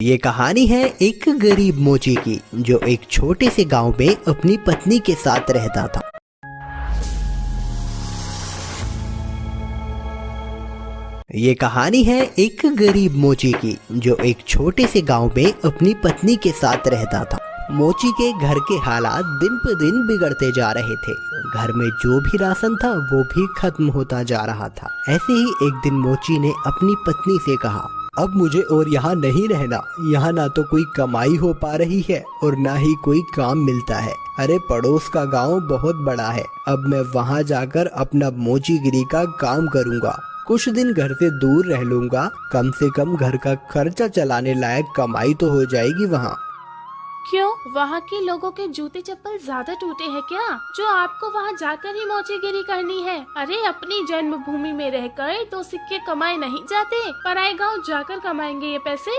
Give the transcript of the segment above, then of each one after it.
ये कहानी है एक गरीब मोची की जो एक छोटे से गांव में अपनी पत्नी के साथ रहता था। ये कहानी है एक गरीब मोची की जो एक छोटे से गांव में अपनी पत्नी के साथ रहता था। मोची के घर के हालात दिन पर दिन बिगड़ते जा रहे थे। घर में जो भी राशन था वो भी खत्म होता जा रहा था। ऐसे ही एक दिन मोची ने अपनी पत्नी से कहा, अब मुझे और यहाँ नहीं रहना। यहाँ ना तो कोई कमाई हो पा रही है और ना ही कोई काम मिलता है। अरे पड़ोस का गांव बहुत बड़ा है, अब मैं वहाँ जाकर अपना मोचीगिरी का काम करूँगा। कुछ दिन घर से दूर रह लूँगा, कम से कम घर का खर्चा चलाने लायक कमाई तो हो जाएगी वहाँ। क्यों, वहाँ के लोगों के जूते चप्पल ज्यादा टूटे हैं क्या, जो आपको वहाँ जाकर ही मोचीगिरी करनी है? अरे अपनी जन्मभूमि में रहकर तो सिक्के कमाए नहीं जाते, पराए गांव जाकर कमाएंगे ये पैसे।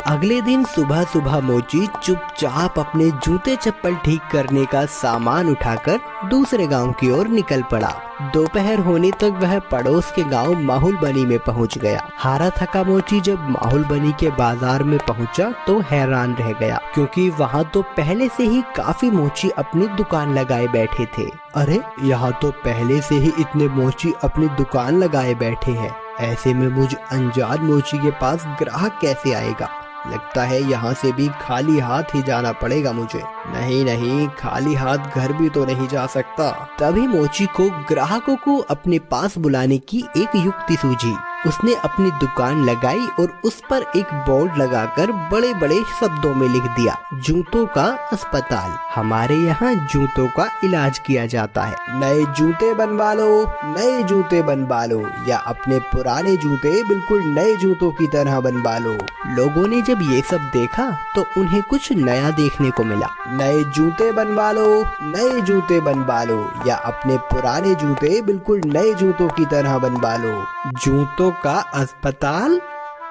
अगले दिन सुबह सुबह मोची चुपचाप अपने जूते चप्पल ठीक करने का सामान उठाकर दूसरे गांव की ओर निकल पड़ा। दोपहर होने तक वह पड़ोस के गांव माहुलबनी में पहुंच गया। हारा थका मोची जब माहुलबनी के बाजार में पहुंचा तो हैरान रह गया, क्योंकि वहां तो पहले से ही काफी मोची अपनी दुकान लगाए बैठे थे। अरे यहाँ तो पहले से ही इतने मोची अपनी दुकान लगाए बैठे हैं। ऐसे में मुझ अनजान मोची के पास ग्राहक कैसे आएगा? लगता है यहाँ से भी खाली हाथ ही जाना पड़ेगा मुझे। नहीं, खाली हाथ घर भी तो नहीं जा सकता। तभी मोची को ग्राहकों को अपने पास बुलाने की एक युक्ति सूझी। उसने अपनी दुकान लगाई और उस पर एक बोर्ड लगाकर बड़े बड़े शब्दों में लिख दिया, जूतों का अस्पताल। हमारे यहाँ जूतों का इलाज किया जाता है। नए जूते बनवा लो, नए जूते बनवा लो, या अपने पुराने जूते बिल्कुल नए जूतों की तरह बनवा लो। लोगों ने जब ये सब देखा तो उन्हें कुछ नया देखने को मिला। नए जूते बनवा लो, नए जूते बनवा लो, या अपने पुराने जूते बिल्कुल नए जूतों की तरह बनवा लो। जूतों का अस्पताल?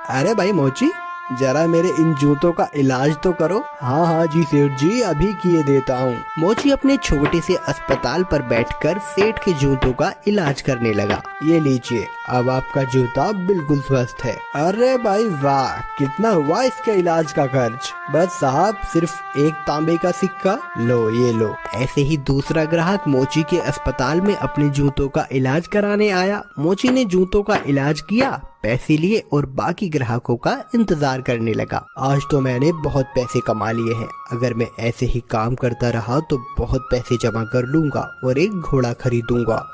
अरे भाई मोची, जरा मेरे इन जूतों का इलाज तो करो। हाँ जी सेठ जी, अभी किए देता हूँ। मोची अपने छोटे से अस्पताल पर बैठकर सेठ के जूतों का इलाज करने लगा। ये लीजिए, अब आपका जूता बिल्कुल स्वस्थ है। अरे भाई वाह, कितना हुआ इसके इलाज का खर्च? बस साहब, सिर्फ एक तांबे का सिक्का। लो ये लो। ऐसे ही दूसरा ग्राहक मोची के अस्पताल में अपने जूतों का इलाज कराने आया। मोची ने जूतों का इलाज किया, पैसे लिए और बाकी ग्राहकों का इंतजार करने लगा। आज तो मैंने बहुत पैसे कमा लिए हैं। अगर मैं ऐसे ही काम करता रहा तो बहुत पैसे जमा कर लूंगा और एक घोड़ा खरीदूंगा।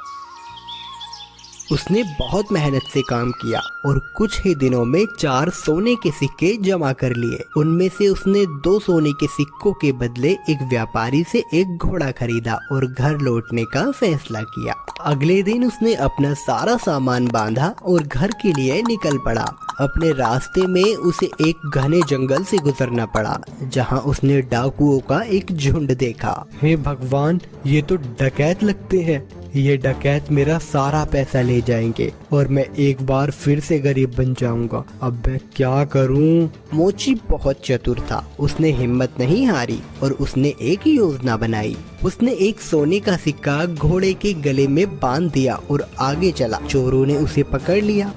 उसने बहुत मेहनत से काम किया और कुछ ही दिनों में 4 सोने के सिक्के जमा कर लिए। उनमें से उसने 2 सोने के सिक्कों के बदले एक व्यापारी से एक घोड़ा खरीदा और घर लौटने का फैसला किया। अगले दिन उसने अपना सारा सामान बांधा और घर के लिए निकल पड़ा। अपने रास्ते में उसे एक घने जंगल से गुजरना पड़ा, जहां उसने डाकुओं का एक झुंड देखा। हे भगवान, ये तो डकैत लगते हैं। ये डकैत मेरा सारा पैसा ले जाएंगे और मैं एक बार फिर से गरीब बन जाऊंगा। अब मैं क्या करूं? मोची बहुत चतुर था। उसने हिम्मत नहीं हारी और उसने एक योजना बनाई। उसने एक सोने का सिक्का घोड़े के गले में बांध दिया और आगे चला। चोरों ने उसे पकड़ लिया।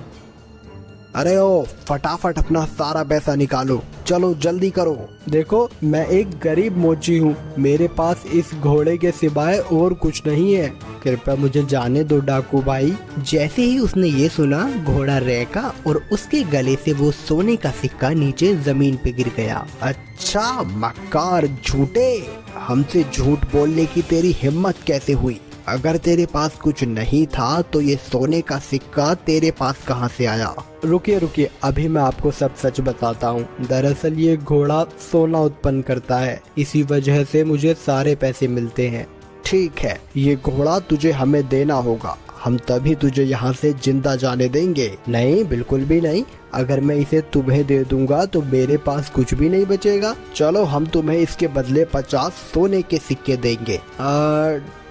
अरे ओ, फटाफट अपना सारा पैसा निकालो, चलो जल्दी करो। देखो, मैं एक गरीब मोची हूँ, मेरे पास इस घोड़े के सिवाय और कुछ नहीं है। कृपया मुझे जाने दो डाकू भाई। जैसे ही उसने ये सुना, घोड़ा रेका और उसके गले से वो सोने का सिक्का नीचे जमीन पे गिर गया। अच्छा मक्कार झूठे, हमसे झूठ बोलने की तेरी हिम्मत कैसे हुई? अगर तेरे पास कुछ नहीं था तो ये सोने का सिक्का तेरे पास कहाँ से आया? रुकिए, अभी मैं आपको सब सच बताता हूँ। दरअसल ये घोड़ा सोना उत्पन्न करता है, इसी वजह से मुझे सारे पैसे मिलते हैं। ठीक है, ये घोड़ा तुझे हमें देना होगा, हम तभी तुझे यहाँ से जिंदा जाने देंगे। नहीं, बिल्कुल भी नहीं। अगर मैं इसे तुम्हें दे दूंगा तो मेरे पास कुछ भी नहीं बचेगा। चलो, हम तुम्हें इसके बदले 50 सोने के सिक्के देंगे।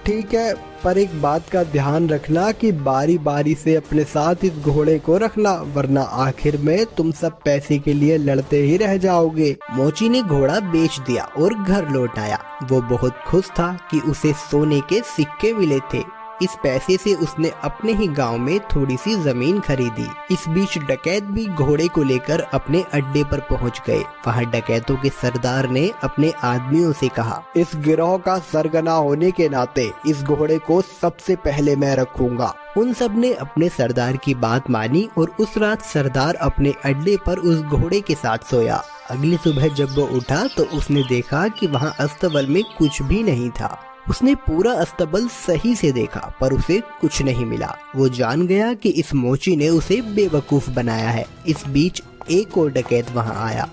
ठीक है, पर एक बात का ध्यान रखना कि बारी बारी से अपने साथ इस घोड़े को रखना, वरना आखिर में तुम सब पैसे के लिए लड़ते ही रह जाओगे। मोची ने घोड़ा बेच दिया और घर लौट आया। वो बहुत खुश था कि उसे सोने के सिक्के मिले थे। इस पैसे से उसने अपने ही गांव में थोड़ी सी जमीन खरीदी। इस बीच डकैत भी घोड़े को लेकर अपने अड्डे पर पहुंच गए। वहां डकैतों के सरदार ने अपने आदमियों से कहा, इस गिरोह का सरगना होने के नाते इस घोड़े को सबसे पहले मैं रखूंगा। उन सब ने अपने सरदार की बात मानी और उस रात सरदार अपने अड्डे पर उस घोड़े के साथ सोया। अगली सुबह जब वो उठा तो उसने देखा कि वहाँ अस्तबल में कुछ भी नहीं था। उसने पूरा अस्तबल सही से देखा पर उसे कुछ नहीं मिला। वो जान गया कि इस मोची ने उसे बेवकूफ बनाया है। इस बीच एक और डकैत वहाँ आया।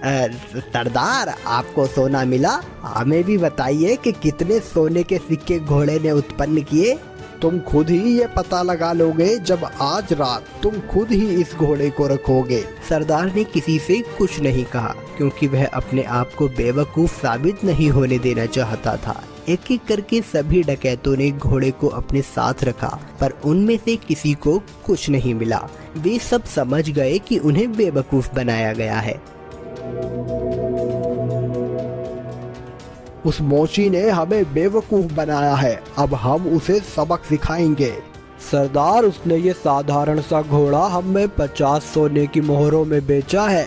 सरदार, आपको सोना मिला? हमें भी बताइए कि कितने सोने के सिक्के घोड़े ने उत्पन्न किए। तुम खुद ही ये पता लगा लोगे जब आज रात तुम खुद ही इस घोड़े को रखोगे। सरदार ने किसी से कुछ नहीं कहा क्योंकि वह अपने आप को बेवकूफ साबित नहीं होने देना चाहता था। एक एक करके सभी डकैतों ने घोड़े को अपने साथ रखा पर उनमें से किसी को कुछ नहीं मिला। वे सब समझ गए कि उन्हें बेवकूफ बनाया गया है। उस मोची ने हमें बेवकूफ बनाया है, अब हम उसे सबक सिखाएंगे। सरदार, उसने ये साधारण सा घोड़ा हमें 50 सोने की मोहरों में बेचा है।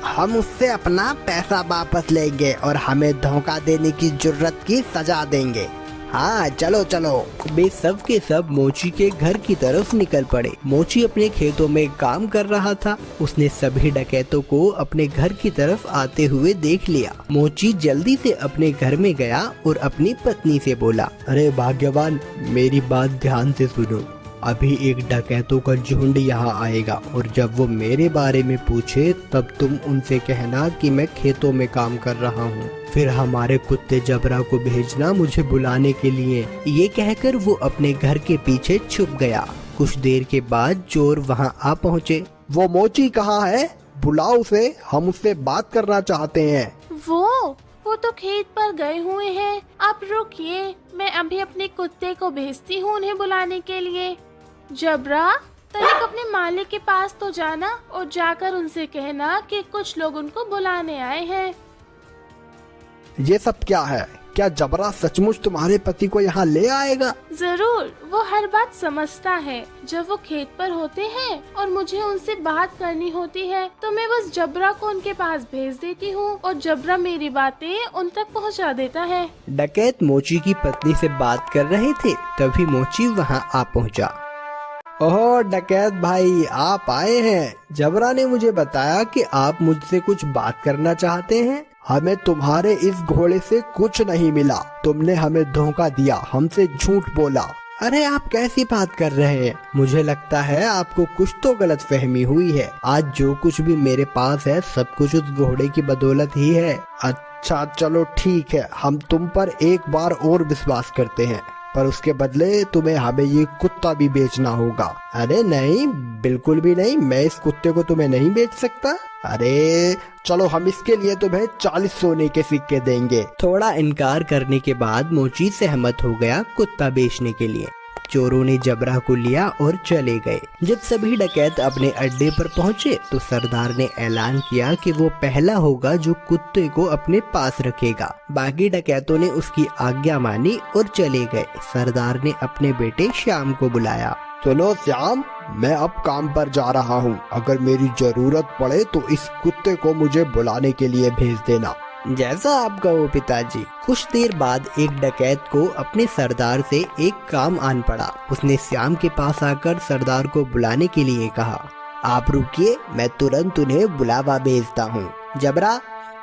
हम उससे अपना पैसा वापस लेंगे और हमें धोखा देने की जुर्रत की सजा देंगे। हाँ चलो चलो। वे सब के सब मोची के घर की तरफ निकल पड़े। मोची अपने खेतों में काम कर रहा था। उसने सभी डकैतों को अपने घर की तरफ आते हुए देख लिया। मोची जल्दी से अपने घर में गया और अपनी पत्नी से बोला, अरे भाग्यवान, मेरी बात ध्यान से सुनो। अभी एक डकैतों का झुंड यहाँ आएगा और जब वो मेरे बारे में पूछे तब तुम उनसे कहना कि मैं खेतों में काम कर रहा हूँ। फिर हमारे कुत्ते जबरा को भेजना मुझे बुलाने के लिए। ये कहकर वो अपने घर के पीछे छुप गया। कुछ देर के बाद चोर वहाँ आ पहुँचे। वो मोची कहाँ है? बुलाओ उसे, हम उससे बात करना चाहते हैं। वो तो खेत पर गए हुए हैं। आप रुकिए, मैं अभी अपने कुत्ते को भेजती हूँ उन्हें बुलाने के लिए। जबरा, तनिक अपने मालिक के पास तो जाना और जाकर उनसे कहना कि कुछ लोग उनको बुलाने आए हैं। ये सब क्या है? क्या जबरा सचमुच तुम्हारे पति को यहाँ ले आएगा? जरूर, वो हर बात समझता है। जब वो खेत पर होते हैं और मुझे उनसे बात करनी होती है तो मैं बस जबरा को उनके पास भेज देती हूँ और जबरा मेरी बातें उन तक पहुँचा देता है। डकैत मोची की पत्नी से बात कर रहे थे तभी मोची वहाँ आ पहुँचा। ओह डकैत भाई, आप आए हैं। जबरा ने मुझे बताया कि आप मुझसे कुछ बात करना चाहते हैं। हमें तुम्हारे इस घोड़े से कुछ नहीं मिला। तुमने हमें धोखा दिया, हमसे झूठ बोला। अरे आप कैसी बात कर रहे हैं? मुझे लगता है आपको कुछ तो गलत फहमी हुई है। आज जो कुछ भी मेरे पास है सब कुछ उस घोड़े की बदौलत ही है। अच्छा चलो ठीक है, हम तुम पर एक बार और विश्वास करते हैं, पर उसके बदले तुम्हें हमें ये कुत्ता भी बेचना होगा। अरे नहीं, बिल्कुल भी नहीं, मैं इस कुत्ते को तुम्हें नहीं बेच सकता। अरे चलो, हम इसके लिए तुम्हें 40 सोने के सिक्के देंगे। थोड़ा इनकार करने के बाद मोची सहमत हो गया कुत्ता बेचने के लिए। चोरों ने जबरा को लिया और चले गए। जब सभी डकैत अपने अड्डे पर पहुंचे तो सरदार ने ऐलान किया कि वो पहला होगा जो कुत्ते को अपने पास रखेगा। बाकी डकैतों ने उसकी आज्ञा मानी और चले गए। सरदार ने अपने बेटे श्याम को बुलाया। सुनो श्याम, मैं अब काम पर जा रहा हूँ। अगर मेरी जरूरत पड़े तो इस कुत्ते को मुझे बुलाने के लिए भेज देना। जैसा आप कहो पिताजी। कुछ देर बाद एक डकैत को अपने सरदार से एक काम आन पड़ा। उसने श्याम के पास आकर सरदार को बुलाने के लिए कहा, आप रुकिए, मैं तुरंत उन्हें बुलावा भेजता हूँ। जबरा,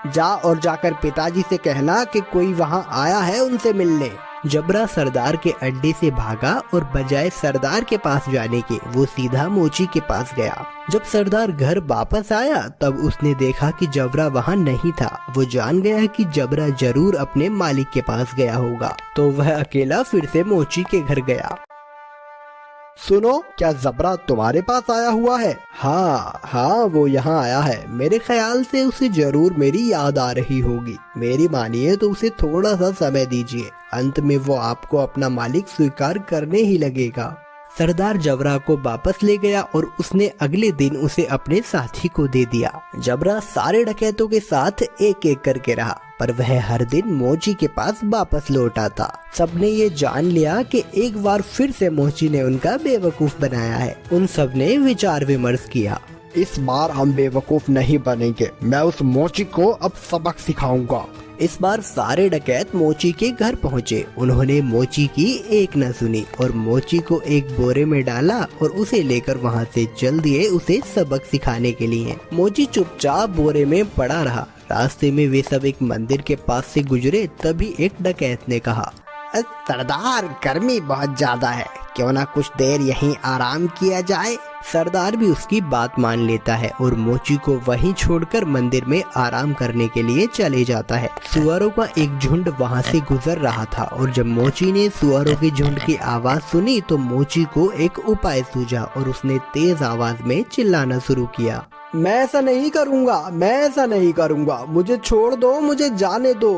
जा और जाकर पिताजी से कहना कि कोई वहाँ आया है उनसे मिलने। जबरा सरदार के अड्डे से भागा और बजाय सरदार के पास जाने के वो सीधा मोची के पास गया। जब सरदार घर वापस आया तब उसने देखा कि जबरा वहाँ नहीं था। वो जान गया कि जबरा जरूर अपने मालिक के पास गया होगा, तो वह अकेला फिर से मोची के घर गया। सुनो, क्या जबरा तुम्हारे पास आया हुआ है? हाँ, वो यहाँ आया है। मेरे ख्याल से उसे जरूर मेरी याद आ रही होगी। मेरी मानिए तो उसे थोड़ा सा समय दीजिए, अंत में वो आपको अपना मालिक स्वीकार करने ही लगेगा। सरदार जबरा को वापस ले गया और उसने अगले दिन उसे अपने साथी को दे दिया। जबरा सारे डकैतों के साथ एक एक करके रहा, पर वह हर दिन मोची के पास वापस लौट आता। सबने ये जान लिया कि एक बार फिर से मोची ने उनका बेवकूफ बनाया है। उन सब ने विचार विमर्श किया। इस बार हम बेवकूफ नहीं बनेंगे, मैं उस मोची को अब सबक सिखाऊंगा। इस बार सारे डकैत मोची के घर पहुँचे। उन्होंने मोची की एक न सुनी और मोची को एक बोरे में डाला और उसे लेकर वहाँ से चल दिए उसे सबक सिखाने के लिए। मोची चुपचाप बोरे में पड़ा रहा। रास्ते में वे सब एक मंदिर के पास से गुजरे, तभी एक डकैत ने कहा, सरदार, गर्मी बहुत ज्यादा है, क्यों ना कुछ देर यहीं आराम किया जाए। सरदार भी उसकी बात मान लेता है और मोची को वहीं छोड़कर मंदिर में आराम करने के लिए चले जाता है। सुअरों का एक झुंड वहां से गुजर रहा था और जब मोची ने सुअरों के झुंड की आवाज सुनी तो मोची को एक उपाय सूझा और उसने तेज आवाज में चिल्लाना शुरू किया, मैं ऐसा नहीं करूँगा, मैं ऐसा नहीं करूँगा, मुझे छोड़ दो, मुझे जाने दो।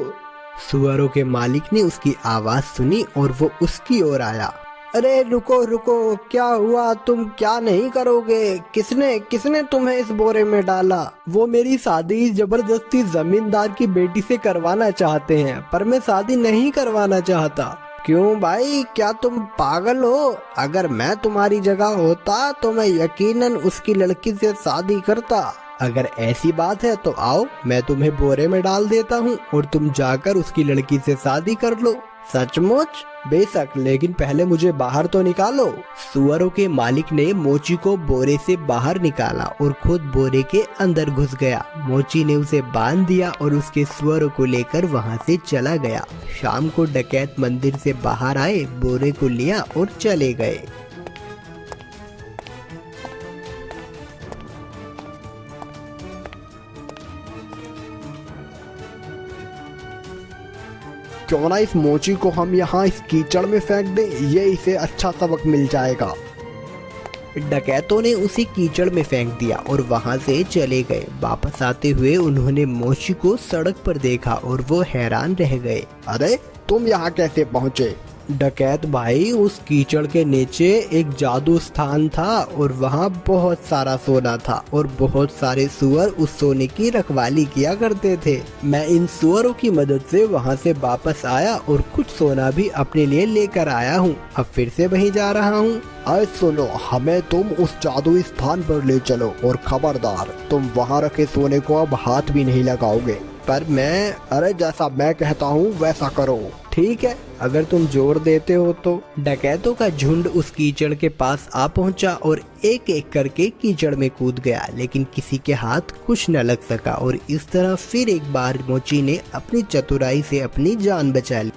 सुअरों के मालिक ने उसकी आवाज सुनी और वो उसकी ओर आया। अरे रुको रुको, क्या हुआ? तुम क्या नहीं करोगे? किसने तुम्हें इस बोरे में डाला? वो मेरी शादी जबरदस्ती जमींदार की बेटी से करवाना चाहते हैं, पर मैं शादी नहीं करवाना चाहता। क्यों भाई, क्या तुम पागल हो? अगर मैं तुम्हारी जगह होता तो मैं यकीनन उसकी लड़की से शादी करता। अगर ऐसी बात है तो आओ, मैं तुम्हें बोरे में डाल देता हूँ और तुम जाकर उसकी लड़की से शादी कर लो। सचमुच? बेशक, लेकिन पहले मुझे बाहर तो निकालो। सुअरों के मालिक ने मोची को बोरे से बाहर निकाला और खुद बोरे के अंदर घुस गया। मोची ने उसे बांध दिया और उसके सुअरों को लेकर वहां से चला गया। शाम को डकैत मंदिर से बाहर आए, बोरे को लिया और चले गए। क्यों ना इस मोची को हम यहाँ इस कीचड़ में फेंक दें, ये इसे अच्छा सबक मिल जाएगा। डकैतों ने उसे कीचड़ में फेंक दिया और वहां से चले गए। वापस आते हुए उन्होंने मोची को सड़क पर देखा और वो हैरान रह गए। अरे तुम यहाँ कैसे पहुँचे? डकैत भाई, उस कीचड़ के नीचे एक जादू स्थान था और वहाँ बहुत सारा सोना था और बहुत सारे सुअर उस सोने की रखवाली किया करते थे। मैं इन सुअरों की मदद से वहाँ से वापस आया और कुछ सोना भी अपने लिए लेकर आया हूँ। अब फिर से वहीं जा रहा हूँ। अरे सुनो, हमें तुम उस जादुई स्थान पर ले चलो और खबरदार, तुम वहाँ रखे सोने को अब हाथ भी नहीं लगाओगे। पर मैं, अरे जैसा मैं कहता हूँ वैसा करो। ठीक है, अगर तुम जोर देते हो तो। डकैतों का झुंड उस कीचड़ के पास आ पहुंचा और एक एक करके कीचड़ में कूद गया, लेकिन किसी के हाथ कुछ न लग सका और इस तरह फिर एक बार मोची ने अपनी चतुराई से अपनी जान बचा ली।